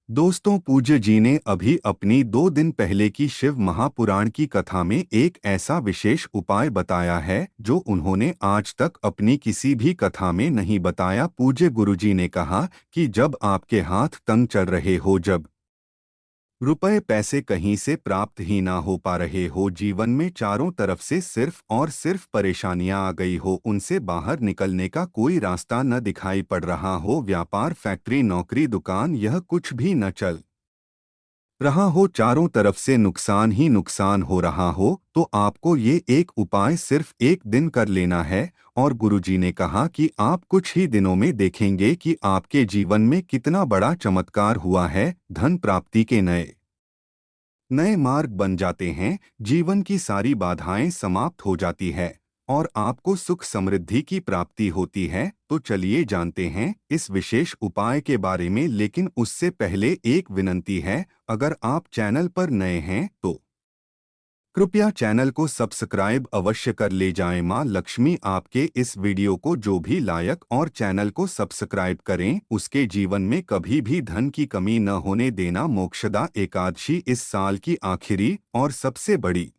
दोस्तों, पूज्य जी ने अभी अपनी 2 दिन पहले की शिव महापुराण की कथा में एक ऐसा विशेष उपाय बताया है जो उन्होंने आज तक अपनी किसी भी कथा में नहीं बताया। पूज्य गुरुजी ने कहा कि जब आपके हाथ तंग चल रहे हो, जब रुपए पैसे कहीं से प्राप्त ही ना हो पा रहे हो, जीवन में चारों तरफ से सिर्फ और सिर्फ परेशानियां आ गई हो, उनसे बाहर निकलने का कोई रास्ता न दिखाई पड़ रहा हो, व्यापार फैक्ट्री नौकरी दुकान यह कुछ भी न चल रहा हो, चारों तरफ से नुकसान ही नुकसान हो रहा हो, तो आपको ये एक उपाय सिर्फ एक दिन कर लेना है। और गुरुजी ने कहा कि आप कुछ ही दिनों में देखेंगे कि आपके जीवन में कितना बड़ा चमत्कार हुआ है। धन प्राप्ति के नए नए मार्ग बन जाते हैं, जीवन की सारी बाधाएं समाप्त हो जाती है और आपको सुख समृद्धि की प्राप्ति होती है। तो चलिए जानते हैं इस विशेष उपाय के बारे में, लेकिन उससे पहले एक विनंती है। अगर आप चैनल पर नए हैं तो कृपया चैनल को सब्सक्राइब अवश्य कर ले जाएं। मां लक्ष्मी आपके इस वीडियो को जो भी लायक और चैनल को सब्सक्राइब करें, उसके जीवन में कभी भी धन की कमी न होने देना। मोक्षदा एकादशी इस साल की आखिरी और सबसे बड़ी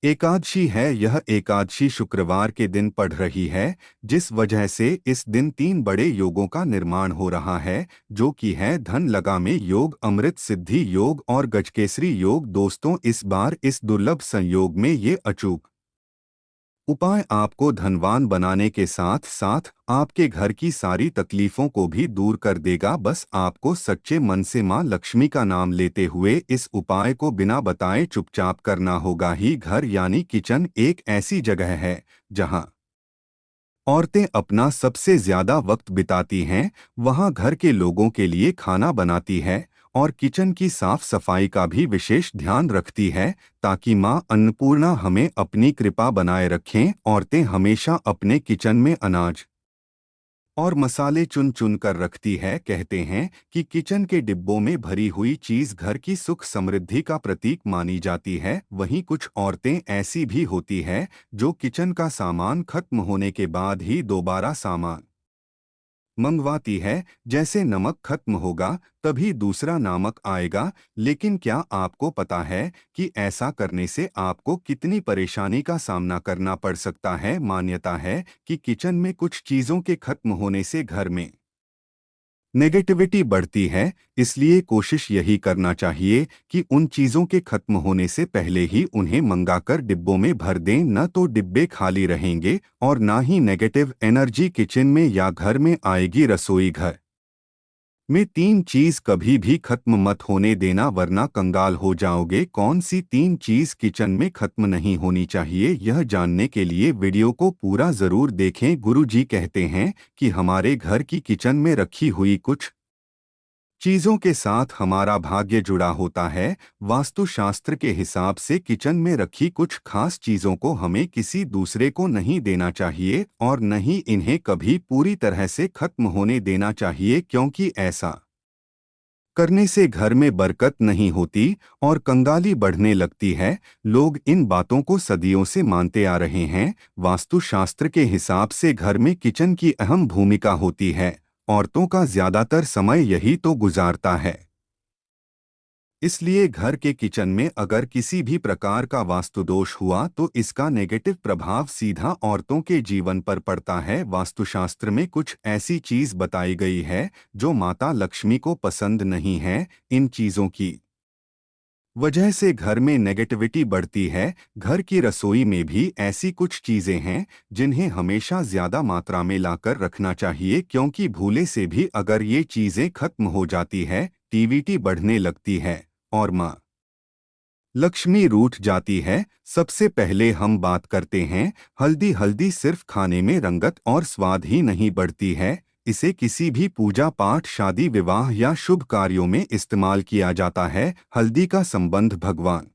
एकादशी है। यह एकादशी शुक्रवार के दिन पड़ रही है, जिस वजह से इस दिन 3 बड़े योगों का निर्माण हो रहा है, जो कि है धन लगामे योग, अमृत सिद्धि योग और गजकेसरी योग। दोस्तों, इस बार इस दुर्लभ संयोग में ये अचूक उपाय आपको धनवान बनाने के साथ साथ आपके घर की सारी तकलीफों को भी दूर कर देगा। बस आपको सच्चे मन से मां लक्ष्मी का नाम लेते हुए इस उपाय को बिना बताए चुपचाप करना होगा ही। घर यानी किचन एक ऐसी जगह है जहां औरतें अपना सबसे ज्यादा वक्त बिताती हैं। वहां घर के लोगों के लिए खाना बनाती है और किचन की साफ सफाई का भी विशेष ध्यान रखती है, ताकि मां अन्नपूर्णा हमें अपनी कृपा बनाए रखें। औरतें हमेशा अपने किचन में अनाज और मसाले चुन चुन कर रखती है। कहते हैं कि किचन के डिब्बों में भरी हुई चीज घर की सुख समृद्धि का प्रतीक मानी जाती है। वहीं कुछ औरतें ऐसी भी होती है जो किचन का सामान खत्म होने के बाद ही दोबारा सामान मंगवाती है। जैसे नमक खत्म होगा तभी दूसरा नमक आएगा। लेकिन क्या आपको पता है कि ऐसा करने से आपको कितनी परेशानी का सामना करना पड़ सकता है? मान्यता है कि किचन में कुछ चीजों के खत्म होने से घर में नेगेटिविटी बढ़ती है, इसलिए कोशिश यही करना चाहिए कि उन चीज़ों के खत्म होने से पहले ही उन्हें मंगाकर डिब्बों में भर दें। न तो डिब्बे खाली रहेंगे और ना ही नेगेटिव एनर्जी किचन में या घर में आएगी। रसोई घर में 3 चीज कभी भी खत्म मत होने देना, वरना कंगाल हो जाओगे। कौन सी 3 चीज किचन में खत्म नहीं होनी चाहिए, यह जानने के लिए वीडियो को पूरा जरूर देखें। गुरु जी कहते हैं कि हमारे घर की किचन में रखी हुई कुछ चीजों के साथ हमारा भाग्य जुड़ा होता है। वास्तुशास्त्र के हिसाब से किचन में रखी कुछ खास चीजों को हमें किसी दूसरे को नहीं देना चाहिए और न ही इन्हें कभी पूरी तरह से खत्म होने देना चाहिए, क्योंकि ऐसा करने से घर में बरकत नहीं होती और कंगाली बढ़ने लगती है। लोग इन बातों को सदियों से मानते आ रहे हैं। वास्तुशास्त्र के हिसाब से घर में किचन की अहम भूमिका होती है। औरतों का ज्यादातर समय यही तो गुजारता है। इसलिए घर के किचन में अगर किसी भी प्रकार का वास्तु दोष हुआ तो इसका नेगेटिव प्रभाव सीधा औरतों के जीवन पर पड़ता है। वास्तुशास्त्र में कुछ ऐसी चीज बताई गई है जो माता लक्ष्मी को पसंद नहीं है। इन चीजों की वजह से घर में नेगेटिविटी बढ़ती है। घर की रसोई में भी ऐसी कुछ चीजें हैं जिन्हें हमेशा ज्यादा मात्रा में लाकर रखना चाहिए, क्योंकि भूले से भी अगर ये चीजें खत्म हो जाती है, टीवीटी बढ़ने लगती है और माँ लक्ष्मी रूठ जाती है। सबसे पहले हम बात करते हैं हल्दी। हल्दी सिर्फ खाने में रंगत और स्वाद ही नहीं बढ़ती है, इसे किसी भी पूजा पाठ, शादी विवाह या शुभ कार्यों में इस्तेमाल किया जाता है। हल्दी का संबंध भगवान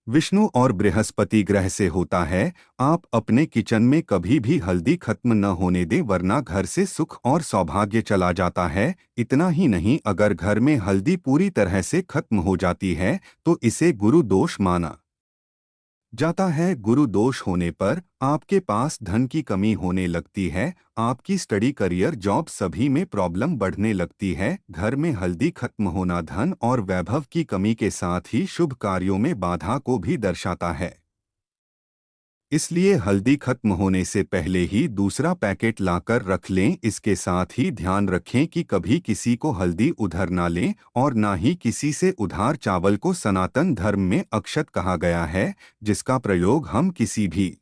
विष्णु और बृहस्पति ग्रह से होता है। आप अपने किचन में कभी भी हल्दी खत्म न होने दें, वरना घर से सुख और सौभाग्य चला जाता है। इतना ही नहीं, अगर घर में हल्दी पूरी तरह से खत्म हो जाती है तो इसे गुरु दोष माना जाता है। गुरु दोष होने पर आपके पास धन की कमी होने लगती है। आपकी स्टडी, करियर, जॉब सभी में प्रॉब्लम बढ़ने लगती है। घर में हल्दी खत्म होना धन और वैभव की कमी के साथ ही शुभ कार्यों में बाधा को भी दर्शाता है। इसलिए हल्दी खत्म होने से पहले ही दूसरा पैकेट लाकर रख लें। इसके साथ ही ध्यान रखें कि कभी किसी को हल्दी उधार ना लें और ना ही किसी से उधार। चावल को सनातन धर्म में अक्षत कहा गया है, जिसका प्रयोग हम किसी भी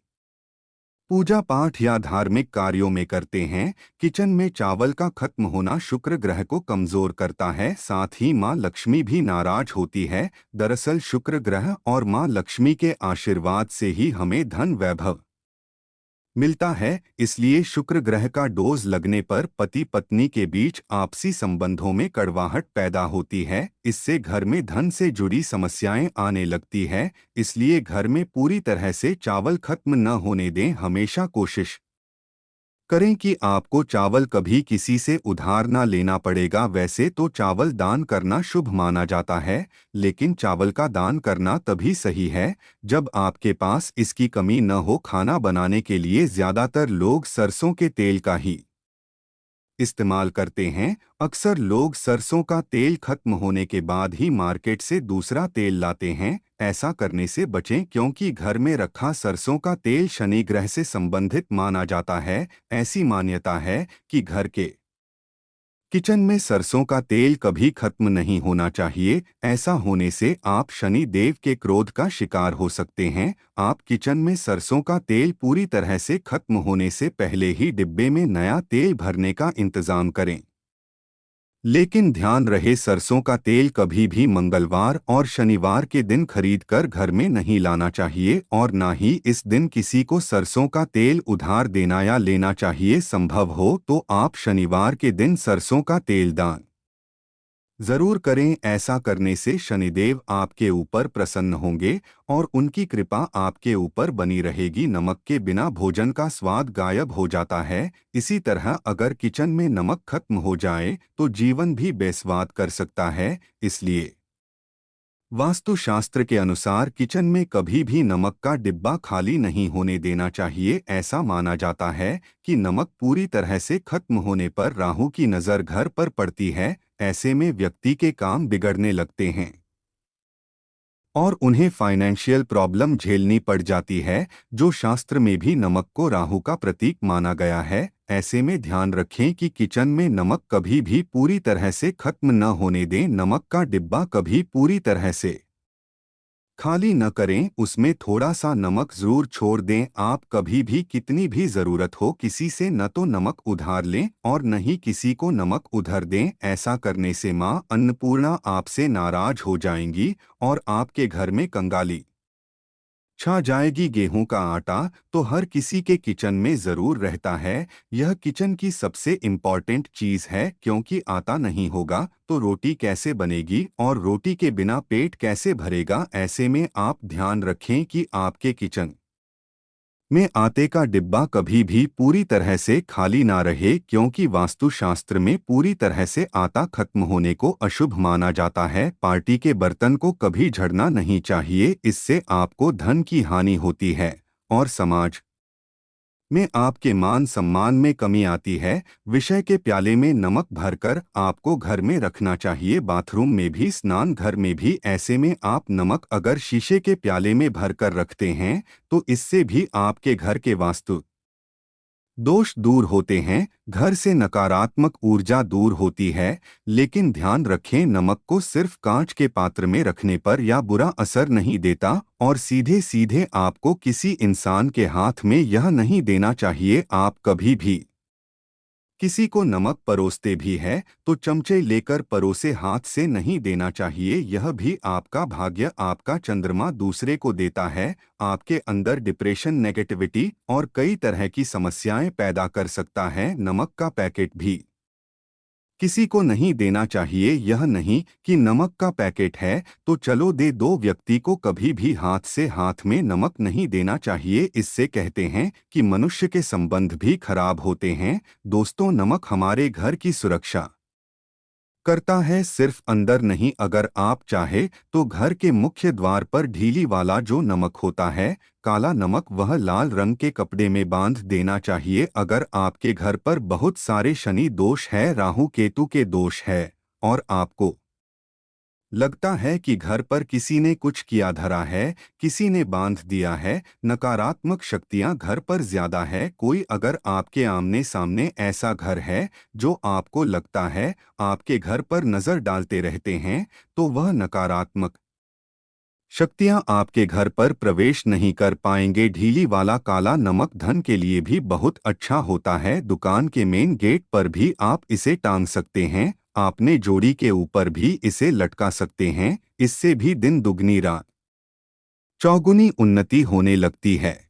पूजा पाठ या धार्मिक कार्यों में करते हैं। किचन में चावल का खत्म होना शुक्र ग्रह को कमजोर करता है, साथ ही माँ लक्ष्मी भी नाराज होती है। दरअसल शुक्र ग्रह और माँ लक्ष्मी के आशीर्वाद से ही हमें धन वैभव मिलता है। इसलिए शुक्र ग्रह का डोज लगने पर पति पत्नी के बीच आपसी संबंधों में कड़वाहट पैदा होती है। इससे घर में धन से जुड़ी समस्याएं आने लगती है। इसलिए घर में पूरी तरह से चावल खत्म न होने दें। हमेशा कोशिश करें कि आपको चावल कभी किसी से उधार ना लेना पड़ेगा। वैसे तो चावल दान करना शुभ माना जाता है, लेकिन चावल का दान करना तभी सही है जब आपके पास इसकी कमी न हो। खाना बनाने के लिए ज्यादातर लोग सरसों के तेल का ही इस्तेमाल करते हैं। अक्सर लोग सरसों का तेल खत्म होने के बाद ही मार्केट से दूसरा तेल लाते हैं। ऐसा करने से बचें, क्योंकि घर में रखा सरसों का तेल शनि ग्रह से संबंधित माना जाता है। ऐसी मान्यता है कि घर के किचन में सरसों का तेल कभी खत्म नहीं होना चाहिए। ऐसा होने से आप शनि देव के क्रोध का शिकार हो सकते हैं। आप किचन में सरसों का तेल पूरी तरह से खत्म होने से पहले ही डिब्बे में नया तेल भरने का इंतजाम करें। लेकिन ध्यान रहे, सरसों का तेल कभी भी मंगलवार और शनिवार के दिन खरीदकर घर में नहीं लाना चाहिए और ना ही इस दिन किसी को सरसों का तेल उधार देना या लेना चाहिए। संभव हो तो आप शनिवार के दिन सरसों का तेल दान जरूर करें। ऐसा करने से शनिदेव आपके ऊपर प्रसन्न होंगे और उनकी कृपा आपके ऊपर बनी रहेगी। नमक के बिना भोजन का स्वाद गायब हो जाता है। इसी तरह अगर किचन में नमक खत्म हो जाए तो जीवन भी बेस्वाद कर सकता है। इसलिए वास्तुशास्त्र के अनुसार किचन में कभी भी नमक का डिब्बा खाली नहीं होने देना चाहिए। ऐसा माना जाता है कि नमक पूरी तरह से खत्म होने पर राहु की नज़र घर पर पड़ती है। ऐसे में व्यक्ति के काम बिगड़ने लगते हैं और उन्हें फाइनेंशियल प्रॉब्लम झेलनी पड़ जाती है। जो शास्त्र में भी नमक को राहु का प्रतीक माना गया है। ऐसे में ध्यान रखें कि किचन में नमक कभी भी पूरी तरह से खत्म न होने दें। नमक का डिब्बा कभी पूरी तरह से खाली न करें, उसमें थोड़ा सा नमक जरूर छोड़ दें। आप कभी भी कितनी भी ज़रूरत हो किसी से न तो नमक उधार लें और न ही किसी को नमक उधार दें। ऐसा करने से माँ अन्नपूर्णा आपसे नाराज हो जाएंगी और आपके घर में कंगाली छा जाएगी। गेहूं का आटा तो हर किसी के किचन में ज़रूर रहता है। यह किचन की सबसे इम्पॉर्टेंट चीज़ है, क्योंकि आटा नहीं होगा तो रोटी कैसे बनेगी और रोटी के बिना पेट कैसे भरेगा। ऐसे में आप ध्यान रखें कि आपके किचन में आटे का डिब्बा कभी भी पूरी तरह से खाली ना रहे, क्योंकि वास्तुशास्त्र में पूरी तरह से आटा खत्म होने को अशुभ माना जाता है। पार्टी के बर्तन को कभी झड़ना नहीं चाहिए, इससे आपको धन की हानि होती है और समाज में आपके मान सम्मान में कमी आती है। विषय के प्याले में नमक भरकर आपको घर में रखना चाहिए। बाथरूम में भी, स्नान घर में भी। ऐसे में आप नमक अगर शीशे के प्याले में भरकर रखते हैं तो इससे भी आपके घर के वास्तु दोष दूर होते हैं, घर से नकारात्मक ऊर्जा दूर होती है। लेकिन ध्यान रखें, नमक को सिर्फ कांच के पात्र में रखने पर या बुरा असर नहीं देता और सीधे सीधे आपको किसी इंसान के हाथ में यह नहीं देना चाहिए। आप कभी भी किसी को नमक परोसते भी है तो चमचे लेकर परोसे हाथ से नहीं देना चाहिए। यह भी आपका भाग्य, आपका चंद्रमा दूसरे को देता है। आपके अंदर डिप्रेशन, नेगेटिविटी और कई तरह की समस्याएं पैदा कर सकता है। नमक का पैकेट भी किसी को नहीं देना चाहिए। यह नहीं कि नमक का पैकेट है तो चलो दे दो, व्यक्ति को कभी भी हाथ से हाथ में नमक नहीं देना चाहिए। इससे कहते हैं कि मनुष्य के संबंध भी खराब होते हैं। दोस्तों, नमक हमारे घर की सुरक्षा करता है। सिर्फ अंदर नहीं, अगर आप चाहे तो घर के मुख्य द्वार पर ढीली वाला जो नमक होता है, काला नमक, वह लाल रंग के कपड़े में बांध देना चाहिए। अगर आपके घर पर बहुत सारे शनि दोष है, राहु केतु के दोष है और आपको लगता है कि घर पर किसी ने कुछ किया धरा है, किसी ने बांध दिया है, नकारात्मक शक्तियां घर पर ज्यादा है, कोई अगर आपके आमने सामने ऐसा घर है जो आपको लगता है आपके घर पर नजर डालते रहते हैं, तो वह नकारात्मक शक्तियां आपके घर पर प्रवेश नहीं कर पाएंगे। ढीली वाला काला नमक धन के लिए भी बहुत अच्छा होता है। दुकान के मेन गेट पर भी आप इसे टांग सकते हैं, आपने जोड़ी के ऊपर भी इसे लटका सकते हैं। इससे भी दिन दुगनी रात चौगुनी उन्नति होने लगती है।